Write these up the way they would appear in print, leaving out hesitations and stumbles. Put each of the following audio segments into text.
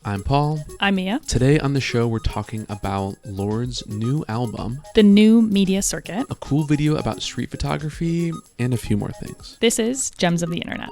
I'm Paul. I'm Mia. Today on the show, we're talking about Lorde's new album, The New Media Circuit, a cool video about street photography, and a few more things. This is Gems of the Internet.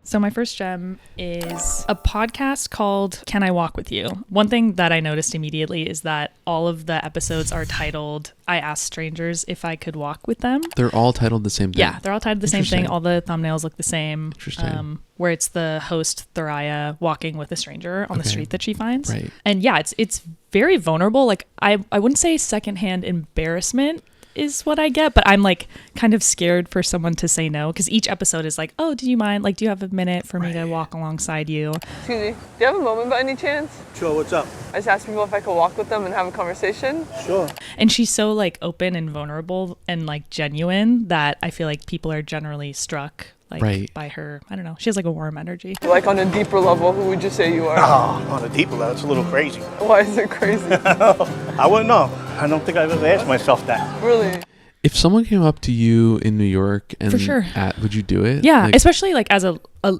So my first gem is a podcast called Can I Walk With You? One thing that I noticed immediately is that all of the episodes are titled, I Asked Strangers If I Could Walk With Them. They're all titled the same thing. Yeah, they're all titled the same thing. All the thumbnails look the same. Interesting. Where it's the host, Therapuss, walking with a stranger on the street that she finds. Right. And yeah, it's very vulnerable. Like I wouldn't say secondhand embarrassment is what I get, but I'm like kind of scared for someone to say no, because each episode is like, oh, do you mind? Like, do you have a minute for me to walk alongside you? Excuse me, do you have a moment by any chance? Sure, what's up? I just asked people if I could walk with them and have a conversation. Sure. And she's so like open and vulnerable and like genuine that I feel like people are generally struck like by her. I don't know. She has like a warm energy. Like on a deeper level, who would you say you are? Oh, on a deeper level, it's a little crazy. Why is it crazy? I wouldn't know. I don't think I've ever asked myself that. Really? If someone came up to you in New York and For sure. would you do it? Yeah, like, especially like as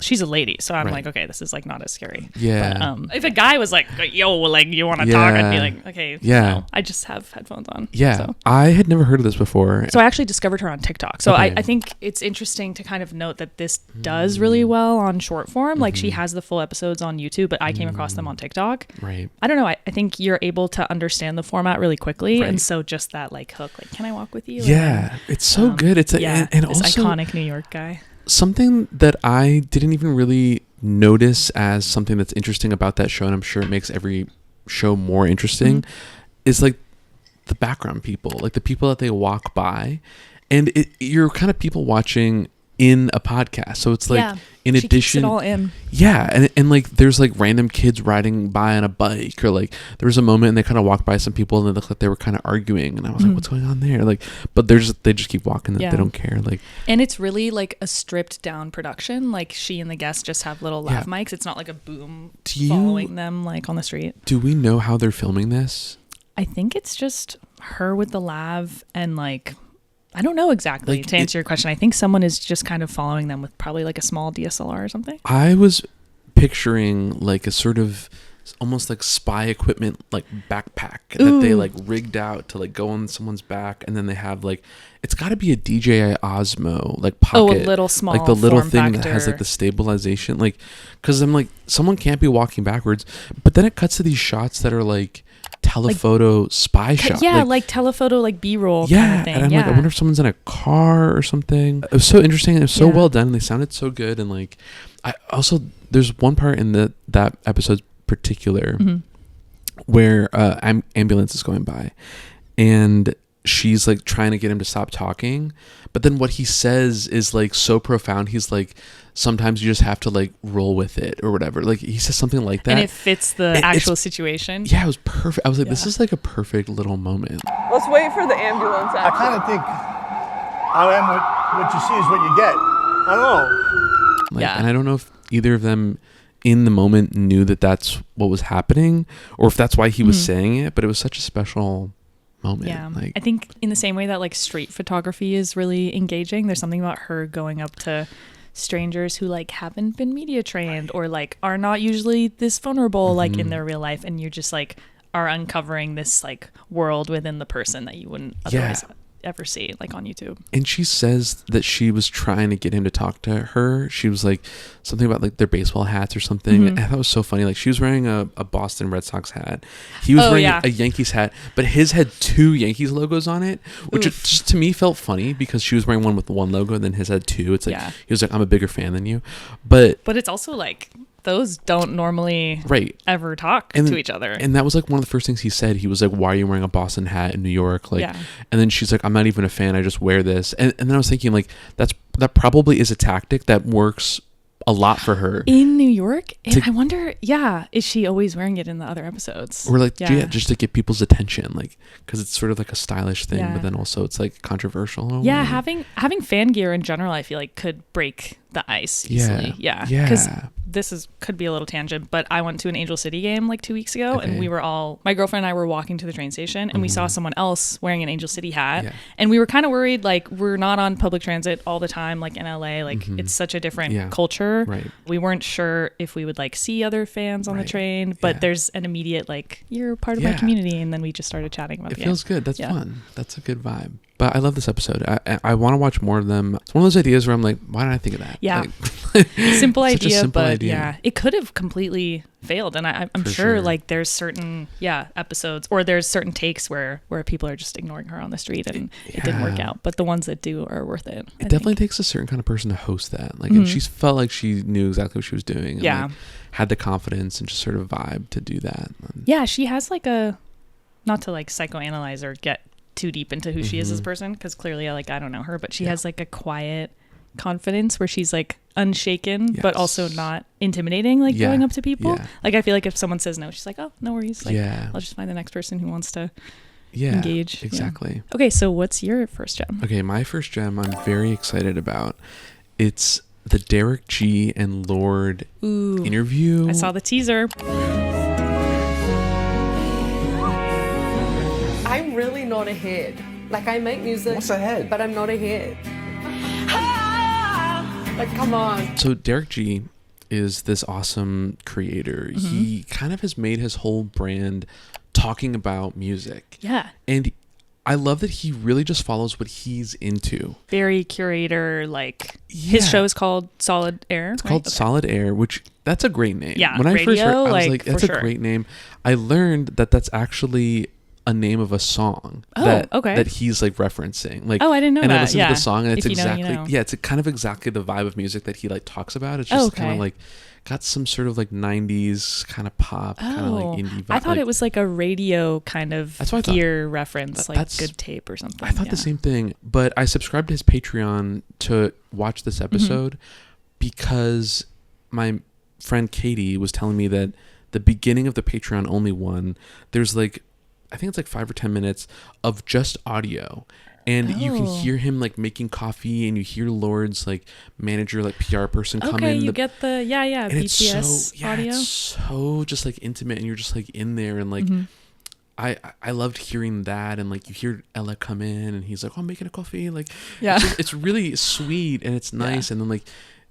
she's a lady, so I'm Right. like, okay, this is like not as scary. Yeah. But, if a guy was like, yo, like you want to talk, I'd be like, okay, no, I just have headphones on. Yeah. So. I had never heard of this before. So I actually discovered her on TikTok. So Okay. I think it's interesting to kind of note that this does really well on short form. Like she has the full episodes on YouTube, but I came across them on TikTok. Right. I don't know. I think you're able to understand the format really quickly. Right. And so just that like hook, like, can I walk with you? Yeah. It's so good. It's and this also iconic New York guy. something that I didn't even really notice as something that's interesting about that show, and I'm sure it makes every show more interesting, is like the background people, like the people that they walk by, and you're kind of people watching in a podcast. So it's like in she addition, keeps it all in. yeah, and like there's like random kids riding by on a bike, or like there was a moment and they kind of walked by some people and they looked like they were kind of arguing, and I was like, what's going on there? Like, but they just keep walking. They don't care. Like, and it's really like a stripped down production. Like she and the guests just have little lav mics. It's not like a boom following them like on the street. Do we know how they're filming this? I think it's just her with the lav, and like I don't know exactly, like, to answer your question. I think someone is just kind of following them with probably like a small DSLR or something. I was picturing like a sort of almost like spy equipment, like backpack that they like rigged out to like go on someone's back, and then they have like, it's got to be a DJI Osmo like pocket, a little small, like the little form thing factor. that has like the stabilization, like, because I'm like, someone can't be walking backwards, but then it cuts to these shots that are like telephoto spy shot. Yeah, like telephoto, like B-roll yeah, kind of thing. and I'm like, I wonder if someone's in a car or something. It was so interesting, and it was so well done, and they sounded so good. And like, I also, there's one part in that episode particular where ambulance is going by, and she's like trying to get him to stop talking, but then what he says is like so profound. He's like, sometimes you just have to like roll with it or whatever. Like he says something like that, and it fits the actual situation. Yeah, it was perfect. I was like, this is like a perfect little moment. Let's wait for the ambulance. I kind of think what you see is what you get. I don't know. Like, and I don't know if either of them in the moment knew that that's what was happening, or if that's why he was saying it, but it was such a special moment. Yeah, like, I think in the same way that like street photography is really engaging, there's something about her going up to strangers who like haven't been media trained or like are not usually this vulnerable like in their real life, and you just like are uncovering this like world within the person that you wouldn't otherwise ever see like on YouTube. And she says that she was trying to get him to talk to her. She was like something about like their baseball hats or something. And I thought it was so funny. Like she was wearing a Boston Red Sox hat. He was wearing a Yankees hat, but his had two Yankees logos on it, which just to me felt funny because she was wearing one with one logo and then his had two. It's like he was like, I'm a bigger fan than you. But it's also like those don't normally ever talk to each other. And that was like one of the first things he said. He was like, why are you wearing a Boston hat in New York? Like, and then she's like, I'm not even a fan. I just wear this. And then I was thinking like, that probably is a tactic that works a lot for her in New York. And I wonder, is she always wearing it in the other episodes? Or like, just to get people's attention, like, because it's sort of like a stylish thing, but then also it's like controversial. Having fan gear in general, I feel like could break the ice easily. Because could be a little tangent, but I went to an Angel City game like 2 weeks ago, and we were my girlfriend and I were walking to the train station, and we saw someone else wearing an Angel City hat, and we were kind of worried, like, we're not on public transit all the time, like in LA, like it's such a different culture. Right. We weren't sure if we would like see other fans on the train, but there's an immediate like, you're part of my community, and then we just started chatting about it. It feels good. That's fun. That's a good vibe. But I love this episode. I want to watch more of them. It's one of those ideas where I'm like, why didn't I think of that? Yeah. Like, simple such a idea, simple but idea. yeah, it could have completely failed. And I'm For sure sure. like there's certain episodes, or there's certain takes where people are just ignoring her on the street, and it didn't work out. But the ones that do are worth it. It definitely takes a certain kind of person to host that. Like, and she felt like she knew exactly what she was doing. And like, had the confidence and just sort of vibe to do that. Yeah, she has like not to like psychoanalyze or get too deep into who she is as a person, because clearly I don't know her, but she has like a quiet confidence where she's like unshaken, but also not intimidating, like going up to people. Like, I feel like if someone says no, she's like, oh, no worries, like I'll just find the next person who wants to engage. Exactly. Okay, so what's your first gem? Okay, my first gem I'm very excited about. It's the Derrick G and Lorde interview. I saw the teaser. I'm really not a hit. Like, I make music. What's a hit? But I'm not a hit. Like, come on. So Derrick G is this awesome creator. He kind of has made his whole brand talking about music. Yeah. And I love that he really just follows what he's into. Very curator, like his show is called Solid Air. It's called Solid Air, which that's a great name. Yeah. When I first heard, I was like, that's a sure. great name. I learned that that's actually a name of a song that he's like referencing. Like, I didn't know and that. I listened to the song, and it's exactly know. It's kind of exactly the vibe of music that he like talks about. It's just kind of like got some sort of like 90s kind of pop, kind of like indie vibe. I thought it was like a radio kind of gear reference, like Good Tape or something. I thought the same thing, but I subscribed to his Patreon to watch this episode because my friend Katie was telling me that the beginning of the Patreon only one, there's like, I think it's like 5 or 10 minutes of just audio, and you can hear him like making coffee, and you hear Lorde's like manager, like PR person come in. Okay, you get the BTS audio. It's so just like intimate, and you're just like in there, and like I loved hearing that, and like you hear Ella come in, and he's like, "Oh, I'm making a coffee." Like, it's really sweet, and it's nice, and then like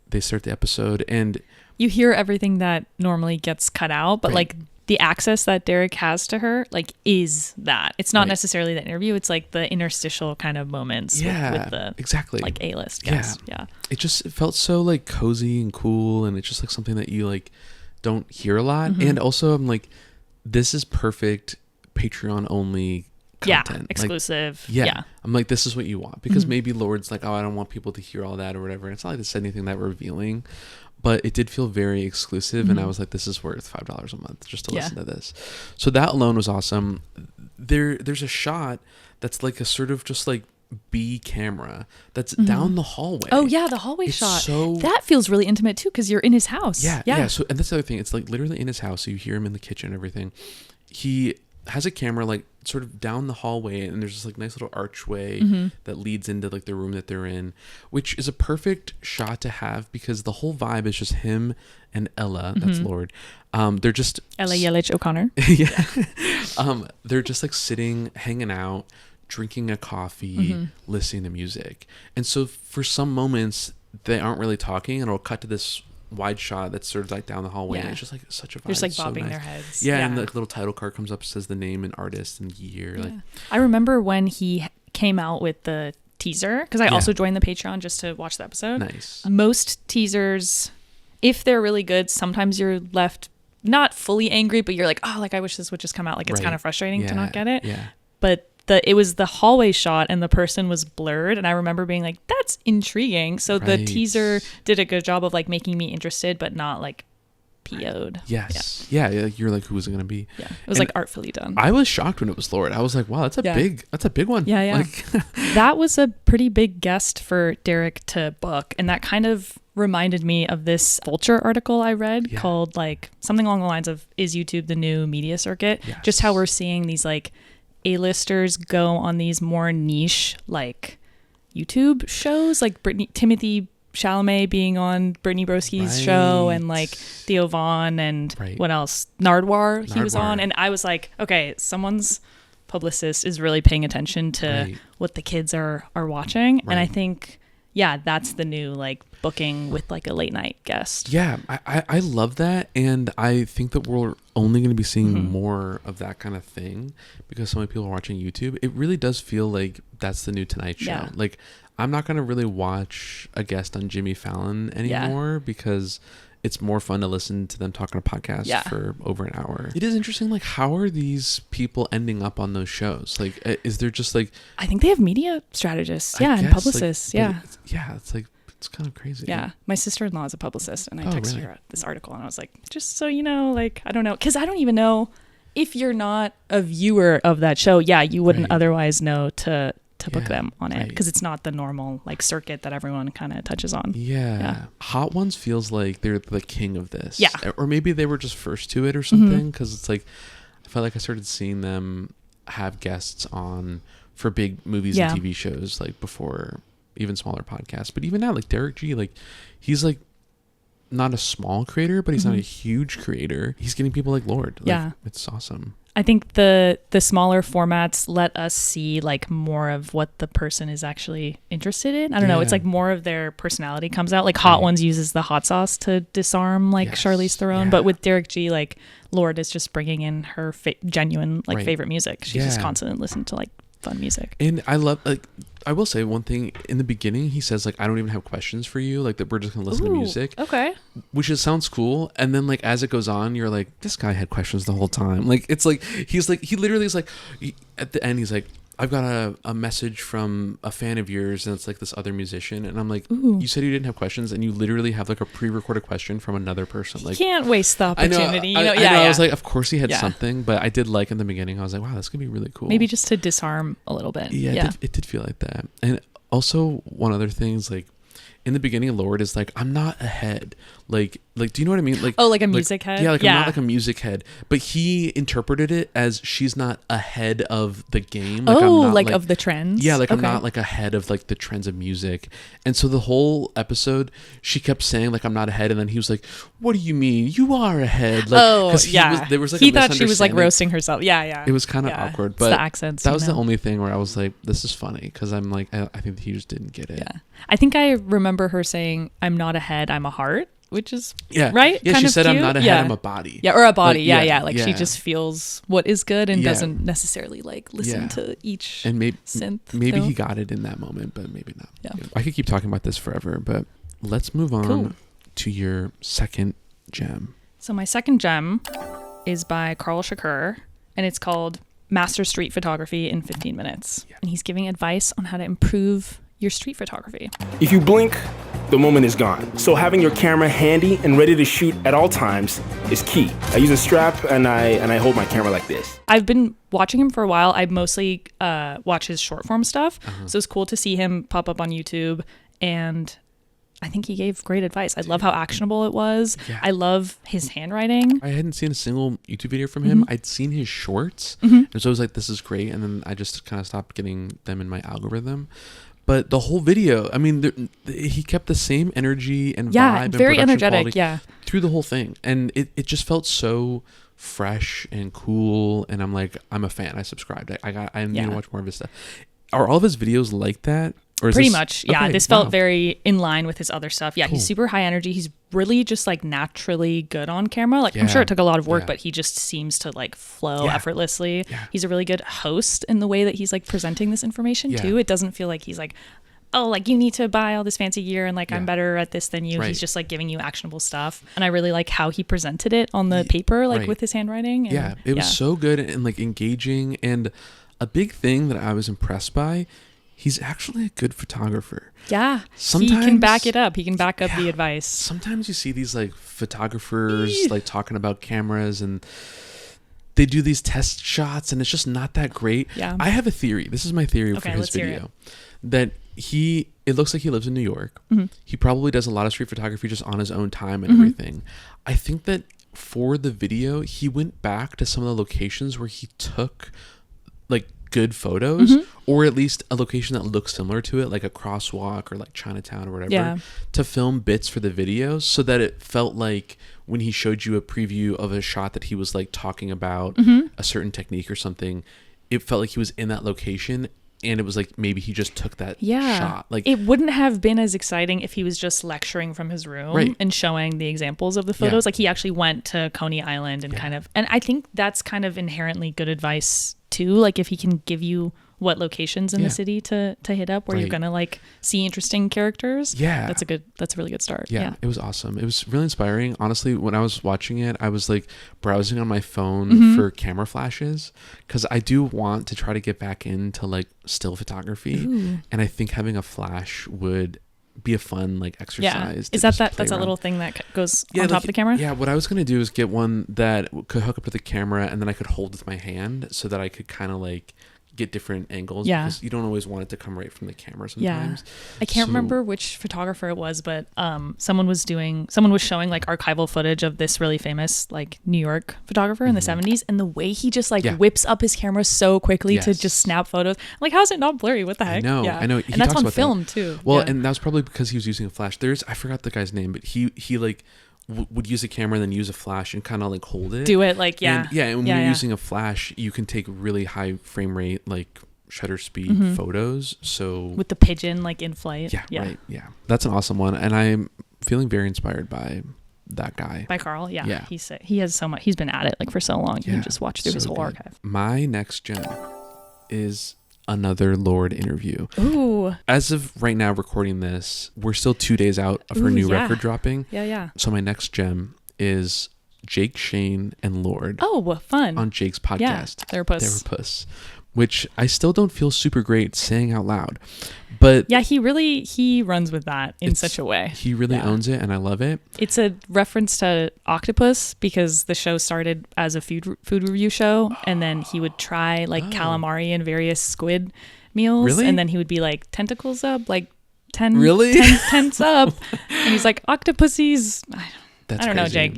they start the episode, and you hear everything that normally gets cut out, but like the access that Derrick has to her, like, is that. It's not necessarily the interview. It's like the interstitial kind of moments with the like A-list guests. Yeah. It just felt so like cozy and cool, and it's just like something that you like don't hear a lot. And also I'm like, this is perfect Patreon only content. Exclusive. Like, I'm like, this is what you want, because maybe Lorde's like, oh, I don't want people to hear all that or whatever. And it's not like they said anything that revealing, but it did feel very exclusive, and I was like, this is worth $5 a month just to listen to this. So that alone was awesome. There's a shot that's like a sort of just like B camera that's down the hallway. Oh yeah, the hallway shot. So that feels really intimate too, because you're in his house. Yeah. So, and that's the other thing. It's like literally in his house. So you hear him in the kitchen and everything. He has a camera like sort of down the hallway, and there's this like nice little archway that leads into like the room that they're in, which is a perfect shot to have, because the whole vibe is just him and Ella, that's Lorde. They're just Ella Yelich O'Connor. They're just like sitting, hanging out, drinking a coffee, listening to music. And so for some moments they aren't really talking, and it'll cut to this wide shot that's sort of like down the hallway, and it's just like such a vibe. They're just like so bobbing nice. their heads. And the little title card comes up, says the name and artist and year. Like, I remember when he came out with the teaser, because I also joined the Patreon just to watch the episode. Nice. Most teasers, if they're really good, sometimes you're left not fully angry, but you're like, oh, like I wish this would just come out. Like, it's kind of frustrating to not get it. But it was the hallway shot, and the person was blurred, and I remember being like, that's intriguing. So the teaser did a good job of like making me interested, but not like PO'd. Yes. Yeah. You're like, who is it going to be? Yeah. It was like artfully done. I was shocked when it was Lorde. I was like, wow, that's a big one. Yeah. Like, that was a pretty big guest for Derrick to book. And that kind of reminded me of this Vulture article I read called like something along the lines of, is YouTube the new media circuit? Yes. Just how we're seeing these like A-listers go on these more niche like YouTube shows, like Timothy Chalamet being on Brittany Broski's show, and like Theo Vaughn, and what else? Nardwar he was on, and I was like, okay, someone's publicist is really paying attention to what the kids are watching, and I think that's the new like booking with like a late night guest. I love that, and I think that we're only going to be seeing more of that kind of thing because so many people are watching YouTube. It really does feel like that's the new Tonight Show. Like, I'm not going to really watch a guest on Jimmy Fallon anymore because it's more fun to listen to them talk on a podcast for over an hour. It is interesting, like, how are these people ending up on those shows? Like, is there just like... I think they have media strategists, and publicists, it's like, it's kind of crazy. Yeah. My sister-in-law is a publicist, and I texted her this article, and I was like, just so you know, like, I don't know, because I don't even know if you're not a viewer of that show, you wouldn't otherwise know to book them on it, because it's not the normal like circuit that everyone kind of touches on. Hot Ones feels like they're the king of this, or maybe they were just first to it or something, because it's like I felt like I started seeing them have guests on for big movies and TV shows like before even smaller podcasts. But even now, like Derrick G, like he's like not a small creator, but he's not a huge creator. He's getting people like Lorde. Like, it's awesome. I think the smaller formats let us see like more of what the person is actually interested in. I don't know. It's like more of their personality comes out. Like Hot Ones uses the hot sauce to disarm like Charlize Theron, but with Derrick G, like Lorde is just bringing in her genuine like favorite music. She's just constantly listening to like fun music. And I love, like, I will say one thing in the beginning, he says like, I don't even have questions for you, like that we're just gonna listen to music, which sounds cool. And then like as it goes on, you're like, this guy had questions the whole time. Like it's like he literally is like, at the end he's like, I've got a message from a fan of yours, and it's like this other musician, and I'm like, you said you didn't have questions, and you literally have like a pre-recorded question from another person. Like, you can't waste the opportunity. I know. I was like, of course he had something, but I did like in the beginning, I was like, wow, this could be really cool. Maybe just to disarm a little bit. It did feel like that. And also one other thing is like, in the beginning, Lorde is like, I'm not a head. Like, do you know what I mean? Like, like a music head? Yeah, like I'm not like a music head. But he interpreted it as she's not ahead of the game. Like, I'm not, of the trends? Yeah, like I'm not like ahead of like the trends of music. And so the whole episode, she kept saying like, I'm not ahead. And then he was like, what do you mean? You are ahead. Like, there was like he thought she was like roasting herself. Yeah. It was kind of awkward. But it's the accents. That was the only thing where I was like, this is funny. Because I'm like, I think he just didn't get it. Yeah. I think I remember her saying, I'm not a head, I'm a heart, which is right. Yeah, she said, cute. I'm not a head, I'm a body. Yeah, or a body. Like, like she just feels what is good and doesn't necessarily like listen to each synth. Maybe he got it in that moment, but maybe not. Yeah. I could keep talking about this forever, but let's move on to your second gem. So my second gem is by Karl Shakur, and it's called Master Street Photography in 15 Minutes. Yeah. And he's giving advice on how to improve your street photography. If you blink, the moment is gone. So having your camera handy and ready to shoot at all times is key. I use a strap and I hold my camera like this. I've been watching him for a while. I mostly watch his short form stuff. So it's cool to see him pop up on YouTube, and I think he gave great advice. I love how actionable it was. Yeah. I love his handwriting. I hadn't seen a single YouTube video from him. I'd seen his shorts, and so I was like, this is great. And then I just kind of stopped getting them in my algorithm. But the whole video, I mean, he kept the same energy and vibe and very energetic, through the whole thing. And it just felt so fresh and cool. And I'm like, I'm a fan. I subscribed. I need to watch more of his stuff. Are all of his videos like that? Or is Pretty much, yeah. Okay, this felt very in line with his other stuff. Yeah, cool. He's super high energy. He's really just like naturally good on camera. Like I'm sure it took a lot of work, but he just seems to like flow effortlessly. Yeah. He's a really good host in the way that he's like presenting this information too. It doesn't feel like he's like, oh, like you need to buy all this fancy gear and like I'm better at this than you. He's just like giving you actionable stuff. And I really like how he presented it on the paper, like with his handwriting. And, it was so good and like engaging. And a big thing that I was impressed by, he's actually a good photographer. Yeah. Sometimes he can back it up. He can back up the advice. Sometimes you see these like photographers like talking about cameras and they do these test shots and it's just not that great. Yeah. I have a theory. This is my theory for his video. That it looks like he lives in New York. He probably does a lot of street photography just on his own time and everything. I think that for the video, he went back to some of the locations where he took like good photos or at least a location that looks similar to it, like a crosswalk or like Chinatown or whatever, Yeah. to film bits for the videos so that it felt like when he showed you a preview of a shot that he was like talking about a certain technique or something, it felt like he was in that location. And it was like maybe he just took that shot. Like, it wouldn't have been as exciting if he was just lecturing from his room and showing the examples of the photos. Like he actually went to Coney Island and and I think that's kind of inherently good advice too. Like if he can give you what locations in the city to hit up where you're gonna like see interesting characters. Yeah, that's a really good start. Yeah, it was awesome. It was really inspiring. Honestly, when I was watching it, I was like browsing on my phone for camera flashes because I do want to try to get back into like still photography. And I think having a flash would be a fun like exercise. Is that's that little thing that goes on top of the camera? Yeah, what I was gonna do is get one that could hook up to the camera and then I could hold with my hand so that I could kind of like get different angles because you don't always want it to come right from the camera sometimes. I can't remember which photographer it was, but someone was showing like archival footage of this really famous like New York photographer in the 70s, and the way he just like whips up his camera so quickly to just snap photos. I'm like, how is it not blurry? What the heck? I know. And that's on film too. Well, and that was probably because he was using a flash. I forgot the guy's name, but he like would use a camera and then use a flash and kind of like hold it, do it like and when you're using a flash you can take really high frame rate like shutter speed photos, so with the pigeon like in flight. Right, that's an awesome one, and I'm feeling very inspired by that guy, by Karl. He has so much, he's been at it like for so long. You can just watch through his whole archive. My next gem is another Lorde interview. Ooh. As of right now recording this, we're still 2 days out of her new record dropping. So my next gem is Jake, Shane, and Lorde. Oh, fun. On Jake's podcast. Therapuss. Which I still don't feel super great saying out loud. But he runs with that in such a way. He really owns it, and I love it. It's a reference to octopus because the show started as a food review show, and then he would try like calamari and various squid meals, Really? and then he would be like tentacles up, like 10 tents up, and he's like octopuses. I don't know, Jake.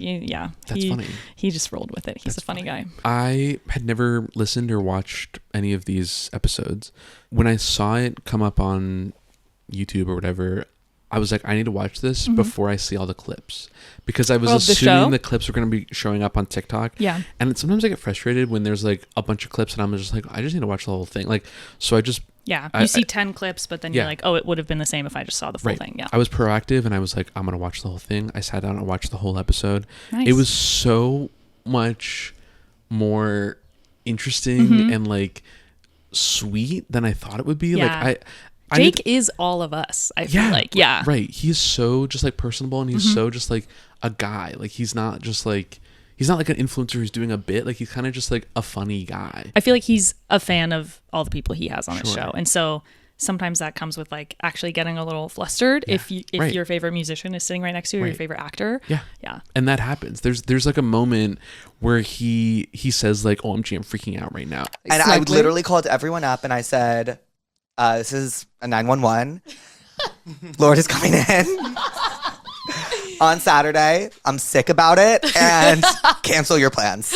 That's funny. He just rolled with it. He's a funny guy. I had never listened or watched any of these episodes. When I saw it come up on YouTube or whatever, I was like, I need to watch this before I see all the clips, because I was assuming the clips were going to be showing up on TikTok. Yeah. And sometimes I get frustrated when there's like a bunch of clips and I'm just like, I just need to watch the whole thing. Like, so I just... Yeah, you see 10 clips, but then you're like, oh, it would have been the same if I just saw the full thing. Yeah, I was proactive and I was like, I'm going to watch the whole thing. I sat down and watched the whole episode. Nice. It was so much more interesting and like sweet than I thought it would be. Yeah. Like Jake is all of us, I feel like. Yeah. Right. He's so just like personable, and he's so just like a guy. Like he's not like an influencer who's doing a bit. Like he's kind of just like a funny guy. I feel like he's a fan of all the people he has on his show. And so sometimes that comes with like actually getting a little flustered if your favorite musician is sitting right next to you or your favorite actor. Yeah. And that happens. There's like a moment where he says like, "Oh, I'm freaking out right now." And I literally called everyone up and I said, this is a 911. Lorde is coming in on Saturday. I'm sick about it, and cancel your plans.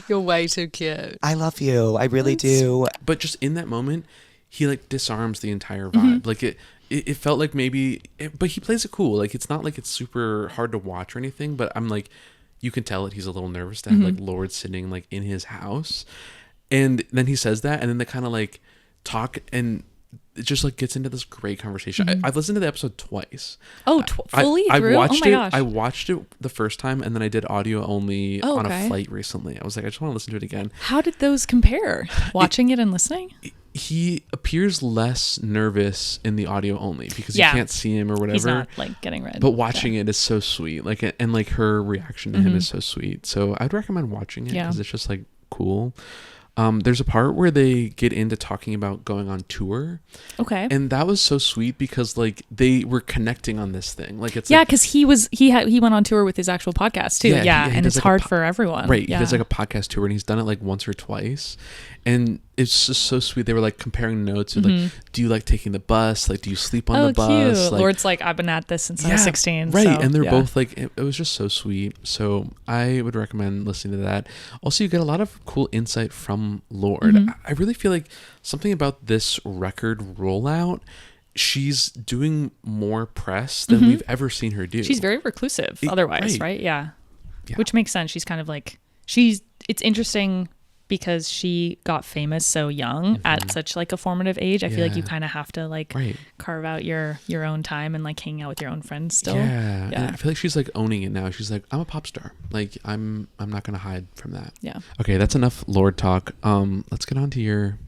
You're way too cute. I love you. I really do. But just in that moment, he like disarms the entire vibe. Like it felt like but he plays it cool. Like it's not like it's super hard to watch or anything, but I'm like, you can tell that he's a little nervous to have like Lorde sitting like in his house. And then he says that, and then they kind of like talk, and it just like gets into this great conversation. I've listened to the episode twice. Oh, fully through? I watched oh my gosh. I watched it the first time, and then I did audio only on a flight recently. I was like, I just want to listen to it again. How did those compare? Watching it and listening? He appears less nervous in the audio only because you can't see him or whatever. He's not like getting red. But watching it is so sweet. Like, and like her reaction to him is so sweet. So I'd recommend watching it because it's just like cool. There's a part where they get into talking about going on tour. Okay. And that was so sweet because like they were connecting on this thing. Like it's because he went on tour with his actual podcast too. Yeah, and it's like hard for everyone. Right. He does like a podcast tour, and he's done it like once or twice. And it's just so sweet. They were like comparing notes. Like, do you like taking the bus? Like, do you sleep on the bus? Cute. Like, Lorde's like, I've been at this since I was 16. Right. So, And they're both like, it was just so sweet. So I would recommend listening to that. Also, you get a lot of cool insight from Lorde. I really feel like something about this record rollout, she's doing more press than we've ever seen her do. She's very reclusive otherwise, right? Yeah. Yeah. Which makes sense. She's kind of like, it's interesting because she got famous so young at such like a formative age. I feel like you kind of have to like carve out your own time and like hang out with your own friends still. Yeah. And I feel like she's like owning it now. She's like, I'm a pop star. Like I'm not going to hide from that. Yeah. Okay. That's enough Lorde talk. Let's get on to your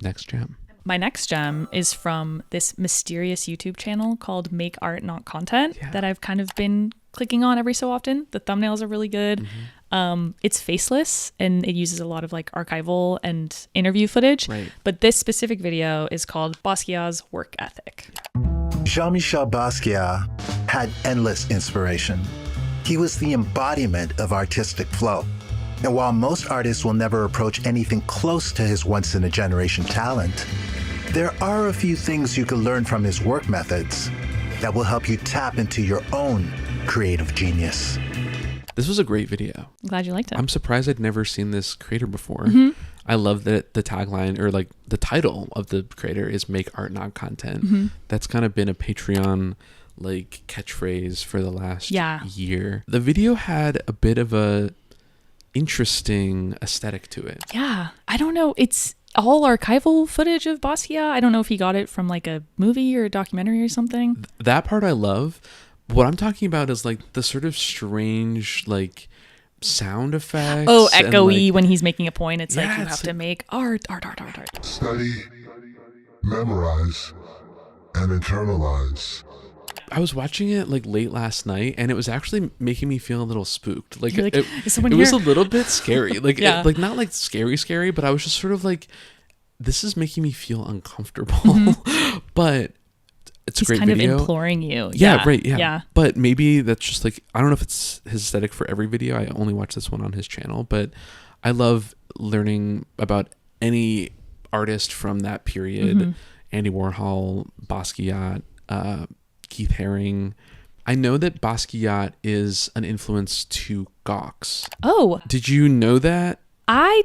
next gem. My next gem is from this mysterious YouTube channel called Make Art Not Content that I've kind of been clicking on every so often. The thumbnails are really good. It's faceless and it uses a lot of like archival and interview footage. Right. But this specific video is called Basquiat's Work Ethic. Jean-Michel Basquiat had endless inspiration. He was the embodiment of artistic flow. And while most artists will never approach anything close to his once-in-a-generation talent, there are a few things you can learn from his work methods that will help you tap into your own creative genius. This was a great video. I'm glad you liked it. I'm surprised I'd never seen this creator before. I love that the tagline or like the title of the creator is Make Art Not Content. That's kind of been a Patreon like catchphrase for the last year. The video had a bit of a interesting aesthetic to it. Yeah. I don't know. It's all archival footage of Basquiat. I don't know if he got it from like a movie or a documentary or something. That part I love. What I'm talking about is like the sort of strange like sound effects. Oh, echoey like, when he's making a point. It's like you it's have to make art. Study, memorize, and internalize. I was watching it like late last night and it was actually making me feel a little spooked. Like, like, it here? was a little bit scary. Like, like not like scary, but I was just sort of like, this is making me feel uncomfortable. But it's He's a great kind video. of imploring you. Yeah, right. Yeah. But maybe that's just like, I don't know if it's his aesthetic for every video. I only watch this one on his channel, but I love learning about any artist from that period. Andy Warhol, Basquiat, Keith Haring. I know that Basquiat is an influence to Gawks. Oh. Did you know that? I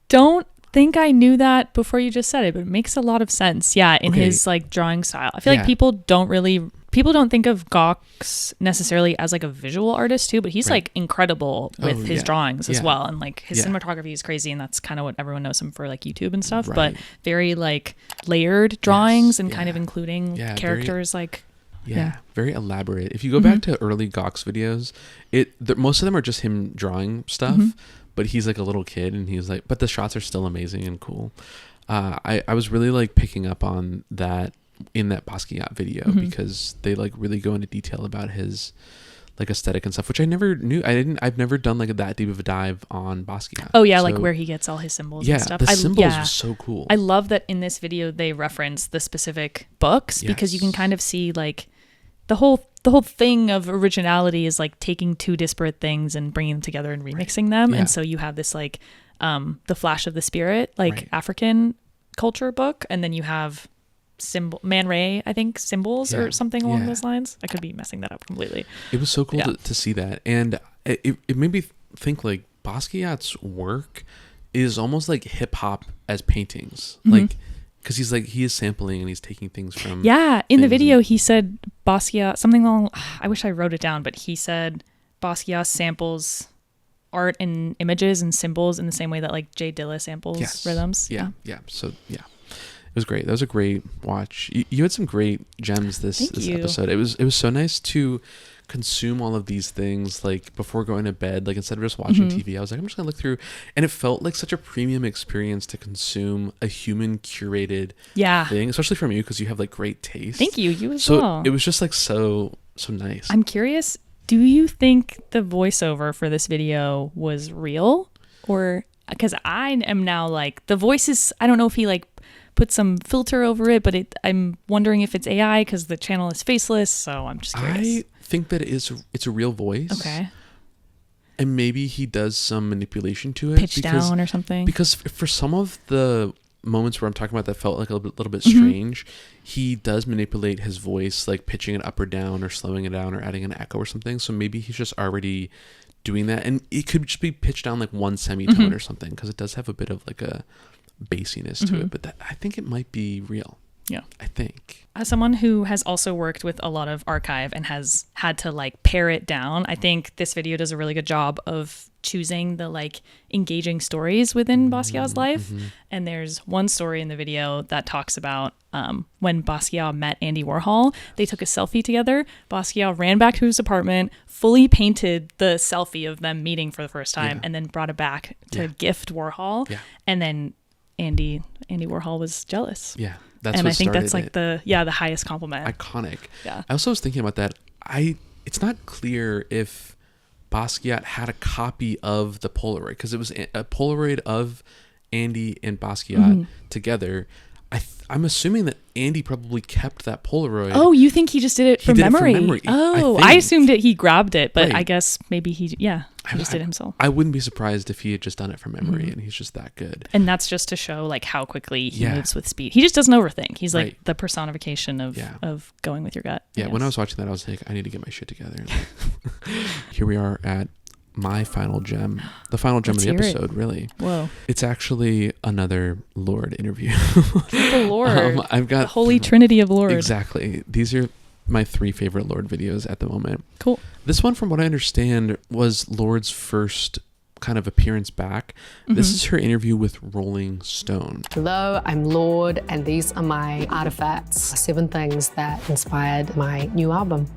don't think I knew that before you just said it, but it makes a lot of sense. Yeah, in his like drawing style. I feel like people don't think of Gawks necessarily as like a visual artist too, but he's like incredible with his drawings as well. And like his cinematography is crazy, and that's kind of what everyone knows him for, like YouTube and stuff. But very like layered drawings and kind of including characters very elaborate. If you go back to early Gawks videos, most of them are just him drawing stuff, but he's like a little kid and he's like, but the shots are still amazing and cool. I was really like picking up on that in that Basquiat video because they like really go into detail about his like aesthetic and stuff, which I never knew. I've never done like that deep of a dive on Basquiat. Oh yeah, so, like where he gets all his symbols and stuff. The symbols were so cool. I love that in this video they reference the specific books because you can kind of see like the whole thing of originality is like taking two disparate things and bringing them together and remixing them. And so you have this like the Flash of the Spirit, like African culture book, and then you have Man Ray, I think, symbols or something along those lines. I could be messing that up completely. It was so cool to see that, and it made me think like Basquiat's work is almost like hip hop as paintings, like because he is sampling and he's taking things from in the video he said Basquiat something along, I wish I wrote it down, but he said Basquiat samples art and images and symbols in the same way that like Jay Dilla samples rhythms. So it was great. That was a great watch. You had some great gems this episode. It was so nice to consume all of these things like before going to bed. Like instead of just watching TV, I was like, I'm just gonna look through, and it felt like such a premium experience to consume a human curated thing, especially from you because you have like great taste. Thank you. You as well. So it was just like so nice. I'm curious. Do you think the voiceover for this video was real, or because I am now like the voices? I don't know if he like put some filter over it, but I'm wondering if it's AI because the channel is faceless. So I'm just curious. I think that it's a real voice. Okay. And maybe he does some manipulation to it. Pitch down or something. Because for some of the moments where I'm talking about that felt like a little bit strange, he does manipulate his voice, like pitching it up or down or slowing it down or adding an echo or something. So maybe he's just already doing that. And it could just be pitched down like one semitone or something, because it does have a bit of like a bassiness to it. But I think it might be real. Yeah. I think. As someone who has also worked with a lot of archive and has had to like pare it down, I think this video does a really good job of choosing the like engaging stories within Basquiat's life. And there's one story in the video that talks about when Basquiat met Andy Warhol. They took a selfie together. Basquiat ran back to his apartment, fully painted the selfie of them meeting for the first time, and then brought it back to gift Warhol. And then Andy Warhol was jealous. Yeah. That's and what I think that's started like the highest compliment. Iconic. Yeah. I also was thinking about that. It's not clear if Basquiat had a copy of the Polaroid, because it was a Polaroid of Andy and Basquiat together. I'm assuming that Andy probably kept that Polaroid. Oh, you think he just did it from memory? Oh, I assumed that he grabbed it, but I guess maybe he just did it himself. I wouldn't be surprised if he had just done it from memory, and he's just that good. And that's just to show like how quickly he moves with speed. He just doesn't overthink. He's like the personification of going with your gut. Yeah, when I was watching that, I was like, I need to get my shit together. Here we are at my final gem, the final gem of the episode, really. Whoa. It's actually another Lorde interview. The Lorde. I've got the holy trinity of Lorde. Exactly. These are my 3 favorite Lorde videos at the moment. Cool. This one, from what I understand, was Lorde's first kind of appearance back. This is her interview with Rolling Stone. Hello, I'm Lorde, and these are my artifacts. 7 things that inspired my new album.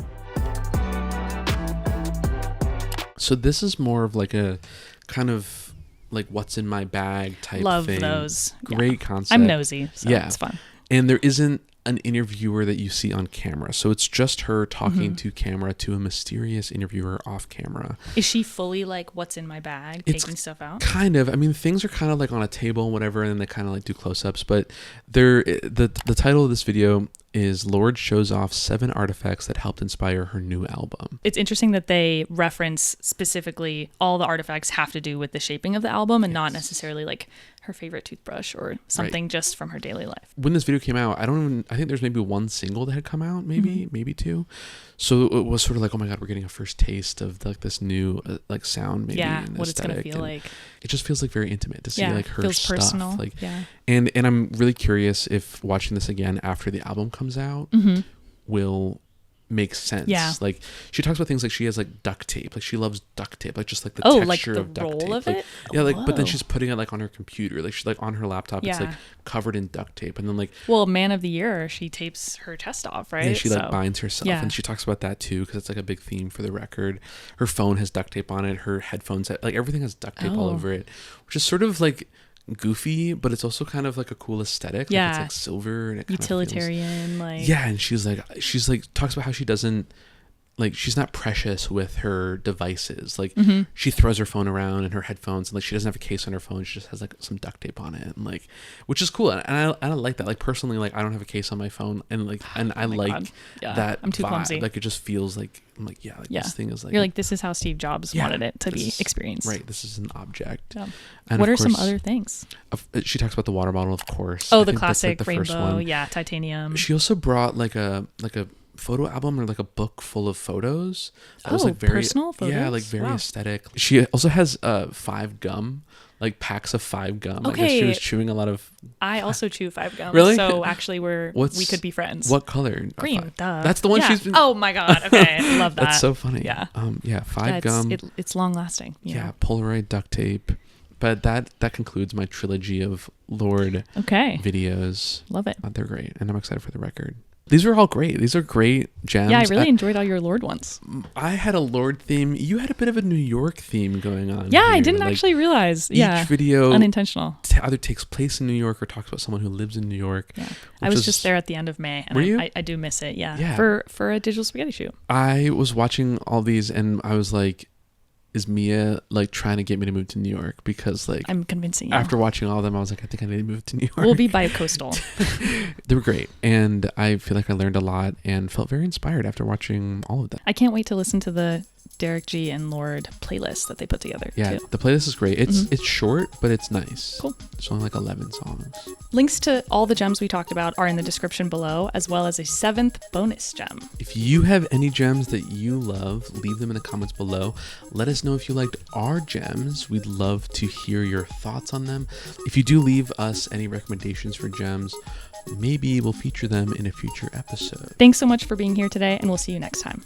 So this is more of like a kind of like what's in my bag type Love thing. those. Great concept. I'm nosy, so it's fun. And there isn't an interviewer that you see on camera. So it's just her talking to camera to a mysterious interviewer off camera. Is she fully like what's in my bag, taking stuff out? Kind of. I mean, things are kind of like on a table and whatever, and then they kind of like do close-ups. But the title of this video is Lorde shows off 7 artifacts that helped inspire her new album. It's interesting that they reference specifically all the artifacts have to do with the shaping of the album and not necessarily like her favorite toothbrush or something just from her daily life. When this video came out, I think there's maybe 1 single that had come out, maybe 2. So it was sort of like, oh my God, we're getting a first taste of like this new like sound, maybe. Yeah, and what it's gonna feel like. It just feels like very intimate to see like her feels stuff. Personal. Like, and I'm really curious if watching this again after the album comes out will make sense. Yeah. Like she talks about things like she has like duct tape. Like she loves duct tape. Like just like the texture of duct tape. Of like, it? Yeah, like but then she's putting it like on her computer. Like she's like on her laptop. It's like covered in duct tape. And then like Man of the Year, she tapes her chest off, right? And she like binds herself. And she talks about that too, because it's like a big theme for the record. Her phone has duct tape on it. Her headphones, like everything has duct tape all over it, which is sort of like goofy, but it's also kind of like a cool aesthetic. Like it's like silver and it kind utilitarian, of feels, and she's like talks about how she doesn't like, she's not precious with her devices. Like she throws her phone around and her headphones, and like she doesn't have a case on her phone. She just has like some duct tape on it, and like, which is cool. And I like that. Like personally, like I don't have a case on my phone, and like, and I like that. I'm too vibe. clumsy. Like it just feels like I'm like this thing is like, you're like, this is how Steve Jobs wanted it to be experienced. Right. This is an object. Yeah. And what are course, some other things? She talks about the water bottle, of course. Oh, the classic that's, like, the rainbow. first one. Yeah, titanium. She also brought like a photo album or like a book full of photos. That was like very personal photos. Yeah, like very aesthetic. She also has 5 gum, like packs of 5 gum. Okay. I guess she was chewing a lot of. I also chew 5 gum. Really? So actually, we could be friends. What color? Green. Duh. That's the one she's been. Oh my God. Okay, I love that. That's so funny. Yeah. 5 gum. It's long lasting. Yeah, Polaroid duct tape. But that concludes my trilogy of Lorde videos. Love it. They're great, and I'm excited for the record. These are all great. These are great gems. Yeah, I really enjoyed all your Lorde ones. I had a Lorde theme. You had a bit of a New York theme going on. Yeah, I didn't actually realize. Each video unintentional. Either takes place in New York or talks about someone who lives in New York. Yeah, I was just there at the end of May, and were you? I do miss it. Yeah. For a digital spaghetti shoot. I was watching all these, and I was like, is Mia like trying to get me to move to New York? Because like I'm convincing you. After watching all of them, I was like, I think I need to move to New York. We'll be bi-coastal. They were great, and I feel like I learned a lot and felt very inspired after watching all of them. I can't wait to listen to the Derrick G and Lorde playlist that they put together. Yeah, too. the playlist is great. It's short, but it's nice. Cool. It's only like 11 songs. Links to all the gems we talked about are in the description below, as well as a 7th bonus gem. If you have any gems that you love, leave them in the comments below. Let us know if you liked our gems. We'd love to hear your thoughts on them. If you do leave us any recommendations for gems, maybe we'll feature them in a future episode. Thanks so much for being here today, and we'll see you next time.